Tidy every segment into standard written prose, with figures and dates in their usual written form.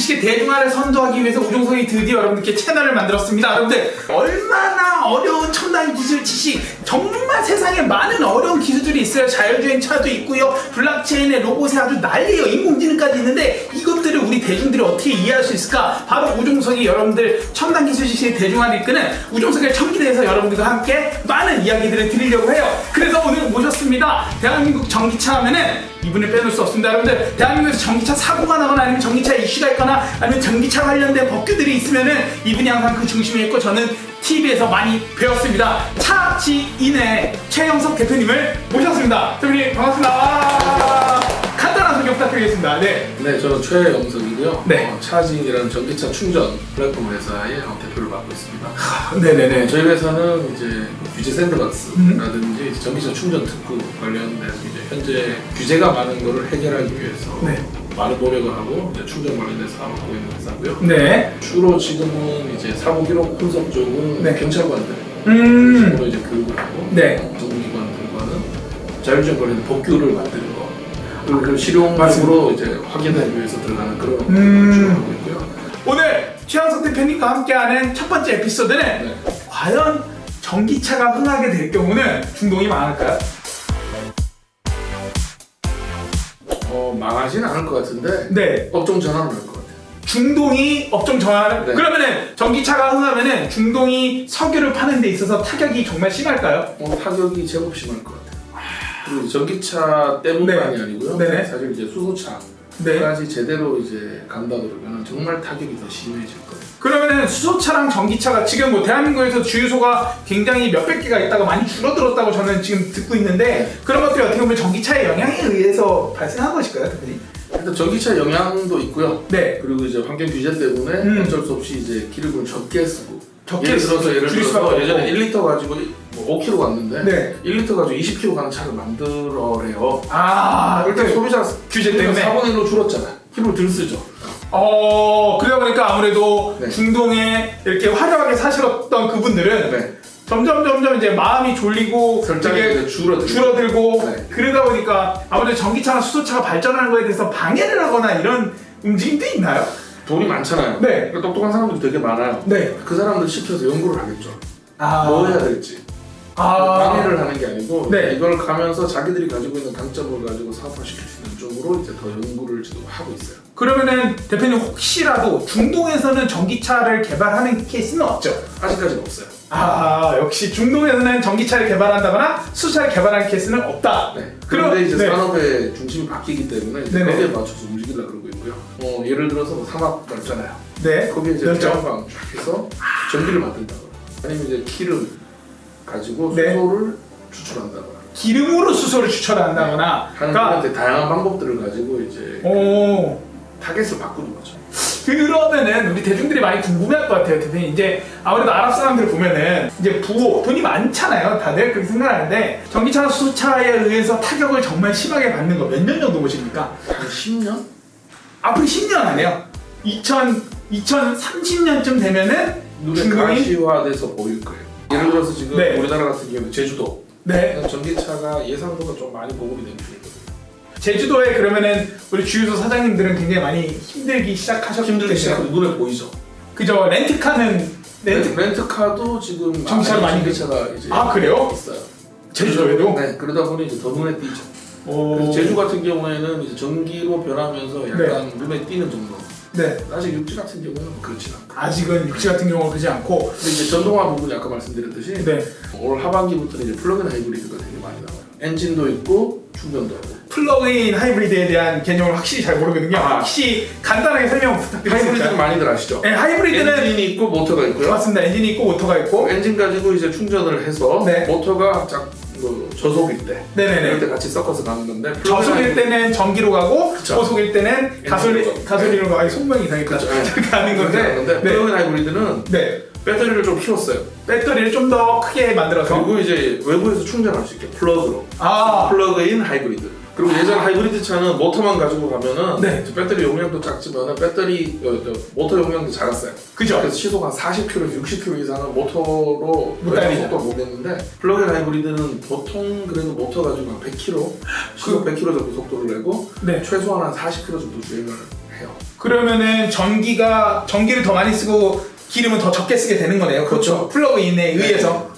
기술식의 대중화를 선도하기 위해서 우종석이 드디어 여러분들께 채널을 만들었습니다. 여러분들 얼마나 어려운 첨단 기술 지식, 정말 세상에 많은 어려운 기술들이 있어요. 자율주행차도 있고요, 블록체인의 로봇에 아주 난리예요. 인공지능까지 있는데 이것들을 우리 대중들이 어떻게 이해할 수 있을까? 바로 우종석이 여러분들 첨단 기술 지식의 대중화를 이끄는 우종석의 첨기대에서 여러분들과 함께 많은 이야기들을 드리려고 해요. 그래서 오늘 모셨습니다. 대한민국 전기차 하면은 이분을 빼놓을 수 없습니다. 여러분들, 대한민국에서 전기차 사고가 나거나 아니면 전기차 이슈가 있거나 아니면 전기차 관련된 법규들이 있으면은 이분이 항상 그 중심에 있고, 저는 TV에서 많이 배웠습니다. 차지인의 최영석 대표님을 모셨습니다. 대표님 반갑습니다. 간단한 소개 부탁드리겠습니다. 네. 네, 저는 최영석이고요. 네. 차지인이라는 전기차 충전 플랫폼 회사의 대표를 맡고 있습니다. 네네네. 저희 회사는 이제 규제 샌드박스라든지 이제 전기차 충전 특구 관련돼서 이제 현재 규제가 많은 것을 해결하기 위해서 네. 많은 노력을 하고 이제 충전 관련돼서 사업을 하고 있는 회사고요. 네. 주로 지금은 이제 사고 기록 분석 쪽은 네. 경찰관들 주로 이제 교육을 하고, 네. 정부기관들과는 자율주행 관련 법규를 만드는 거, 그리고 실용적으로 이제 확인하기 위해서 들어가는 그런 주로 하고 있고요. 오늘 최영석 대표님과 함께하는 첫 번째 에피소드는 네. 과연 전기차가 흥하게 될 경우는 중동이 망할까요? 망하지는 않을 것 같은데 네. 업종 전환은 할 것 같아요. 중동이 업종 전환. 네. 그러면은 전기차가 흥하면은 중동이 석유를 파는 데 있어서 타격이 정말 심할까요? 타격이 제법 심할 것 같아요. 그리고 전기차 때문만이 네. 아니고요. 네네. 사실 이제 수소차까지 네. 제대로 이제 간다 그러면 정말 타격이 더 심해질 거예요. 그러면은 수소차랑 전기차가 지금 뭐 대한민국에서 주유소가 굉장히 몇백 개가 있다가 많이 줄어들었다고 저는 지금 듣고 있는데, 그런 것들이 어떻게 보면 전기차의 영향에 의해서 발생한 것일까요, 대표님? 일단 전기차 영향도 있고요. 네. 그리고 이제 환경 규제 때문에 어쩔 수 없이 이제 기름을 적게 쓰고, 예를 들어서 예전에 1리터 가지고 5km 갔는데 네. 1리터 가지고 20km 가는 차를 만들어래요. 일단 소비자 규제 때문에 4분의 1로 줄었잖아. 기름을 덜 쓰죠. 그러다 보니까 아무래도 네. 중동에 이렇게 화려하게 사시던 그분들은 네. 점점 이제 마음이 졸리고 설정이 되게 줄어들고 네. 그러다 보니까 아무래도 전기차나 수소차가 발전하는 거에 대해서 방해를 하거나 이런 움직임도 있나요? 돈이 많잖아요. 네. 똑똑한 사람들이 되게 많아요. 네. 그 사람들 시켜서 연구를 하겠죠. 뭐 해야 될지. 방해를 하는 게 아니고 네. 이걸 가면서 자기들이 가지고 있는 강점을 가지고 사업화시킬 수 있는 쪽으로 이제 더 연구를 지금 하고 있어요. 그러면은 대표님, 혹시라도 중동에서는 전기차를 개발하는 케이스는 없죠? 아직까지는 없어요. 역시 중동에서는 전기차를 개발한다거나 수소차를 개발하는 케이스는 없다. 네. 그런데 이제 네. 산업의 중심이 바뀌기 때문에 이제 네네. 거기에 맞춰서 움직이려고 그러고 있고요. 예를 들어서 뭐 삼합 넓잖아요. 네. 거기에 이제 넓죠. 태양광 쫙 해서 전기를 만든다거나, 아니면 이제 기름 가지고 네. 수소를 추출한다거나 기름으로 수소를 추출한다거나. 하는 그런 다양한 방법들을 가지고 이제 타겟을 바꾸는 거죠. 그러면은 우리 대중들이 많이 궁금해할 것 같아요, 대표님. 이제 아무래도 아랍 사람들 보면은 이제 부호, 돈이 많잖아요, 다들 그렇게 생각하는데, 전기차나 수소차에 의해서 타격을 정말 심하게 받는 거 몇 년 정도 보십니까? 한 10년? 앞으로 10년 안에요. 2030년쯤 되면은 눈에 중동이 가시화돼서 보일 거예요. 예를 들어서 지금 네. 우리나라 같은 경우는 제주도 네. 전기차가 예상보다 좀 많이 보급이 된 편이거든요. 제주도에 그러면은 우리 주유소 사장님들은 굉장히 많이 힘들기 힘들기 시작하면 눈에 보이죠. 그죠? 렌트카는 렌트카도 지금 전기차가 많이 전기차가 이제 그래요? 있어요. 제주도에도? 네, 그러다 보니 이제 더 눈에 띄죠. 그래서 제주 같은 경우에는 이제 전기로 변하면서 약간 눈에 띄는 정도. 네. 아직 육지 같은 경우는 그렇진 않고. 아직은 육지 같은 경우는 그렇지 않고. 근데 이제 전동화 부분이 아까 말씀드렸듯이 네. 올 하반기부터는 이제 플러그인 하이브리드가 되게 많이 나와요. 엔진도 있고 충전도 하고. 플러그인 하이브리드에 대한 개념을 확실히 잘 모르거든요. 혹시 간단하게 설명 부탁드리겠습니다. 하이브리드는 많이들 아시죠? 네, 하이브리드는 엔진이 있고 모터가 있고요. 맞습니다. 엔진이 있고 모터가 있고. 엔진 가지고 이제 충전을 해서 네. 모터가 저속일 때 네네네. 이럴 때 같이 섞어서 가는 건데, 저속일 때는 전기로 가고 그쵸. 고속일 때는 가솔린으로 가고. 손명이 이상했다. 그렇게 하는 건데. 네. 플러그인 하이브리드는 네. 배터리를 좀 키웠어요. 배터리를 좀 더 크게 만들어서. 그리고 이제 외부에서 충전할 수 있게 플러그로. 아. 플러그인 하이브리드. 그리고 예전 하이브리드 차는 모터만 가지고 가면은 네. 배터리 용량도 작지만은 배터리 모터 용량도 작았어요. 그죠? 그래서 시속 한 40km, 60km 이상은 모터로 속도를 못 냈는데, 플러그인 하이브리드는 보통 그래도 모터 가지고 한 100km, 시속 100km 정도 속도를 내고 네. 최소한 한 40km 정도 주행을 해요. 그러면은 전기를 더 많이 쓰고 기름은 더 적게 쓰게 되는 거네요. 그렇죠. 플러그인에 의해서.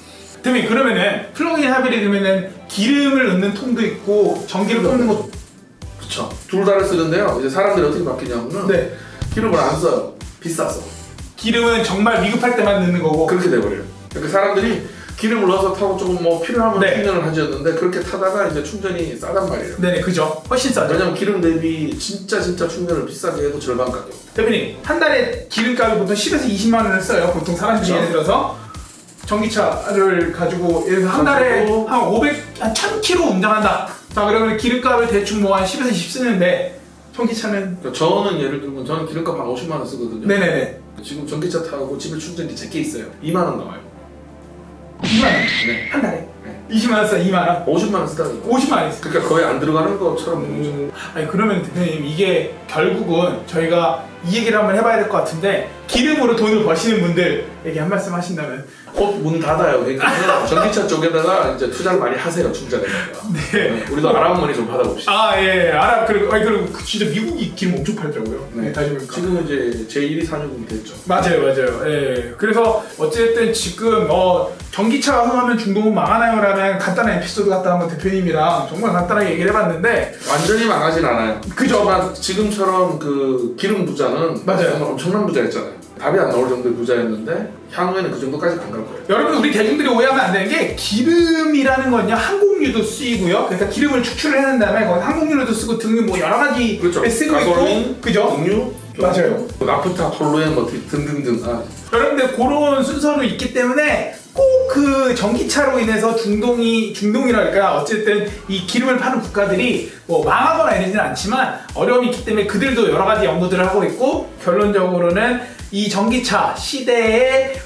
대표님 그러면은 플러그인 하이브리드 그러면은 기름을 넣는 통도 있고 전기를 뽑는 것. 그렇죠. 둘 다를 쓰는데요. 이제 사람들이 어떻게 바뀌냐면은 네. 기름을 안 써요. 비싸서. 기름은 정말 위급할 때만 넣는 거고. 그렇게 돼버려요. 그러니까 사람들이 기름을 넣어서 타고 조금 뭐 필요하면 네. 충전을 하셨는데 그렇게 타다가 이제 충전이 싸단 말이에요. 네네 그죠. 훨씬 싸죠. 왜냐면 기름 대비 진짜 충전을 비싸게 해도 절반 가격. 대표님 한 달에 기름값을 보통 10에서 20만 원을 써요. 보통 사람들이 그렇죠. 예를 들어서 전기차를 가지고 예를 들어서 한 달에 한 1000km 운전한다. 자 그러면 기름값을 대충 뭐 한 10에서 20 쓰는데 전기차는 그러니까 저는 예를 들면 저는 기름값 한 50만 원 쓰거든요. 네네네 지금 전기차 타고 집에 충전기 제게 있어요. 2만 원 나와요. 2만 원. 네. 한 달에 네. 20만 원 써. 2만 원. 50만 원 쓰다니까. 50만 원 있어. 그러니까 거의 안 들어가는 것처럼 보이죠. 아니 그러면 대표님 이게 결국은 저희가 이 얘기를 한번 해봐야 될 것 같은데 기름으로 돈을 버시는 분들에게 한 말씀 하신다면. 곧 문 닫아요. 그러니까 전기차 쪽에다가 이제 투자를 많이 하세요. 충전에다가. 네. 우리도 아랍머니 좀 받아봅시다. 아 예. 알아. 그리고 진짜 미국이 기름 엄청 팔더라고요. 네. 다시 보니까. 지금 이제 제1위 산유국이 됐죠. 맞아요. 예. 그래서 어쨌든 지금 전기차 화성하면 중동은 망하나요라는 간단한 에피소드 갖다 한번 대표님이랑 정말 간단하게 얘기를 해봤는데 완전히 망하진 않아요. 그죠? 하지만 지금처럼 그 기름 부자는 맞아요. 정말 엄청난 부자였잖아요. 답이 안 나올 정도의 부자였는데 향후에는 그 정도까지 안 갈 거예요. 여러분 우리 대중들이 오해하면 안 되는 게 기름이라는 건요 항공유도 쓰이고요. 그러니까 기름을 축출을 해낸 다음에 거기 항공유로도 쓰고 등등 뭐 여러 가지 그렇죠. 쓰고 가솔린, 있고 그죠? 음료, 맞아요. 나프타, 톨루엔 뭐 등등등. 여러분들 그런 순서로 있기 때문에 꼭 그 전기차로 인해서 중동이랄까 어쨌든 이 기름을 파는 국가들이 뭐 망하거나 이러지는 않지만 어려움이 있기 때문에 그들도 여러 가지 연구들을 하고 있고 결론적으로는 이 전기차 시대의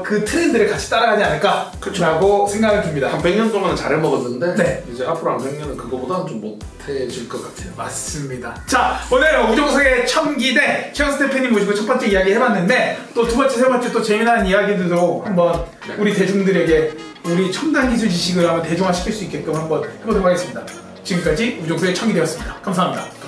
그 트렌드를 같이 따라가지 않을까라고 생각을 듭니다. 한 100년 동안은 잘해 먹었는데 네. 이제 앞으로 한 100년은 그거보다는 좀 못해질 것 같아요. 맞습니다. 자, 오늘 우정석의 첨기대 최영수 대표님 모시고 첫 번째 이야기 해봤는데 또 두 번째, 세 번째 또 재미난 이야기들도 한번 네. 우리 대중들에게 우리 첨단 기술 지식을 한번 대중화시킬 수 있게끔 한번 해보도록 하겠습니다. 지금까지 우정석의 첨기대였습니다. 감사합니다.